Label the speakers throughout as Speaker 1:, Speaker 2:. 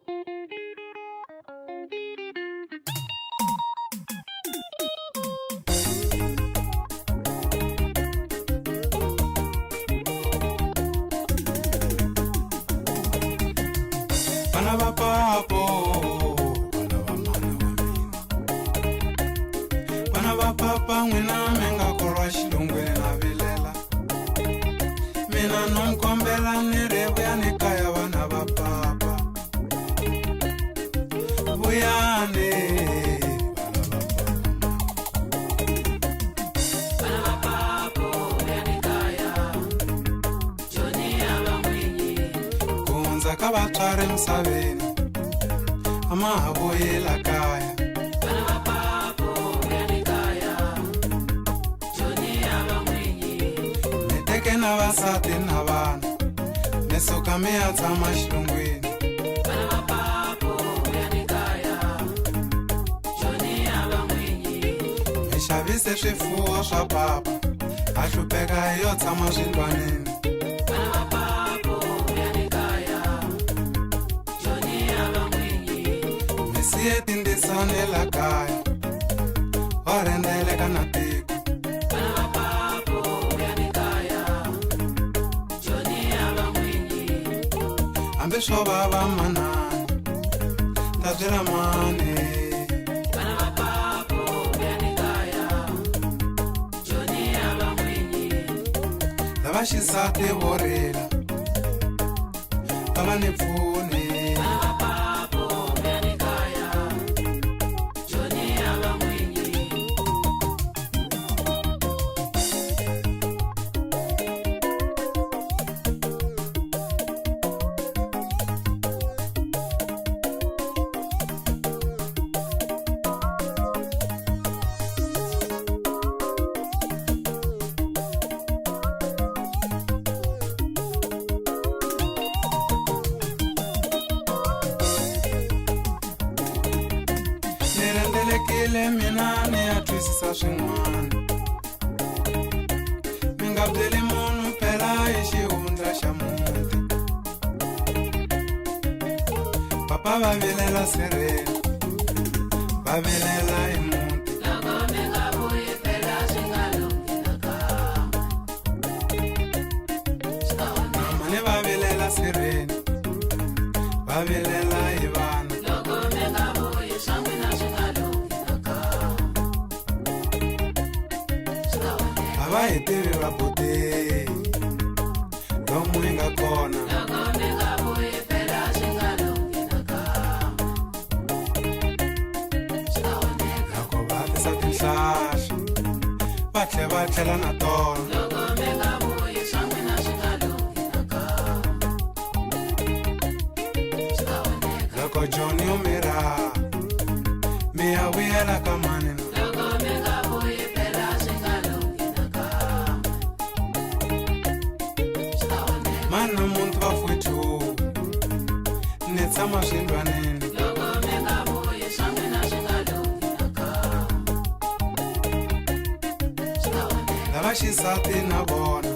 Speaker 1: Bana va papo, bana va papa n'wina mi nga korwa xilungwini na vilela. Mina no mkombela ni ri vuyani kaya vana va papa. Vuyani
Speaker 2: Bana va papo, vuyani kaya, Joni ya va n'winyi.
Speaker 1: kunza ka vatswari misaveni a ma ha vuyela kaya.
Speaker 2: Bana va papo, vuyani kaya, Joni ya va n'winyi.
Speaker 1: Ni teke na vasati na vana ni suka mi ya tshama xilungwini.
Speaker 2: Bana va papo, vuyani kaya, Joni ya va n'winyi.
Speaker 1: Mi xavise swifuwo swa papa a hlupeka hi yo tshama swindlwanini.
Speaker 2: Bana va papo, vuyani kaya, Joni ya va n'winyi.
Speaker 1: Mi siye tindzisane la kaya o rhendzeleka na tiko.
Speaker 2: Bana va papo, vuyani kaya, Joni ya va n'winyi.
Speaker 1: Hambi swo vava manani ta byela mani.
Speaker 2: Bana va papo, vuyani kaya, Joni ya va n'winyi.
Speaker 1: Lava xisati vo rila va va ni pfuni.
Speaker 2: Bana va papo, vuyani kaya, Joni ya va n'winyi.
Speaker 1: Ni rhendzelekile mina ni ya twisisa swin'wana. Mi nga byeli munhu phela hi xihundla xa muti. Papa va vilela sirheni va vilela hi muti.
Speaker 2: Loko mi nga vuyi phela swi nga lunghi nakambe. Swi ta onhela.
Speaker 1: Mama ni va vilela sirheni va vilela hi vana.
Speaker 2: Loko mi nga vuyi swa n'wina swi nga lunghi nakambe. Swi ta onhela.
Speaker 1: A va hi tivi va buti lomu hi nga kona.
Speaker 2: Loko mi nga vuyi phela swi nga lunghi nakambe. Swi ta onhela.
Speaker 1: Loko va tisa tinhlahla va tlhe va tlhela na tona.
Speaker 2: Loko mi nga vuyi swa n'wina swi nga lunghi nakambe. Swi ta onhela.
Speaker 1: Loko Joni u mira mi ya vuyela ka mani.
Speaker 2: Loko mi nga vuyi phela swi nga lunghi nakambe. Swi ta onhela.
Speaker 1: Mani namunti va fwethu ni tshama swindlwanini.
Speaker 2: Loko mi nga vuyi swa n'wina swi nga lunghi nakambe. Swi ta onhela.
Speaker 1: Lava xisati na vona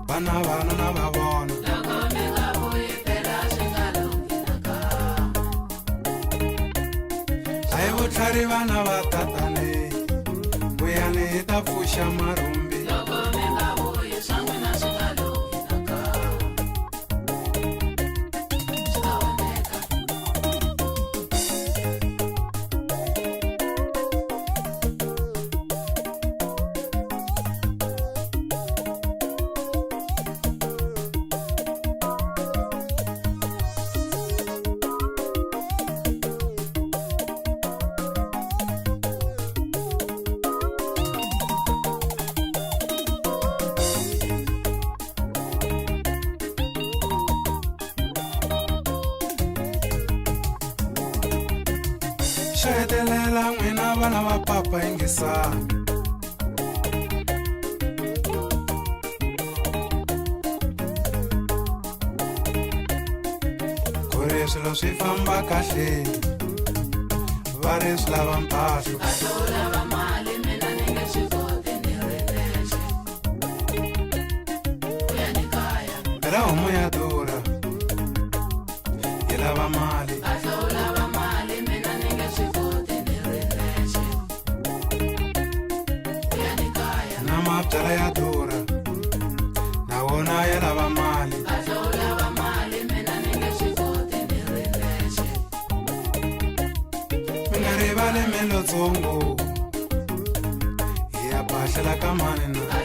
Speaker 1: vana na va vona.
Speaker 2: Loko mi nga vuyi phela swi nga lunghi nakambe.
Speaker 1: A hi vutlhari vana va tatane vuyani hi ta pfuxa marhumbi.
Speaker 2: Loko mi nga vuyi swa n'wina swi nga lunghi nakambe. Swi ta onhela.
Speaker 1: Xo hetelela n'wina vana va papa yingisani. Ku ri swilo swi famba kahle va ri swi lava mpahlo.
Speaker 2: Kahle u lava mali mina ni nge swi koti ni ri nexe. Vuyani kaya.
Speaker 1: Phela homu ya durha yi lava mali. na ya lava mali
Speaker 2: kahle u lava mali mina ni nge swi koti ni ri nexe
Speaker 1: mi nga rivali mi lo tsongo hi ya phahlela ka mani na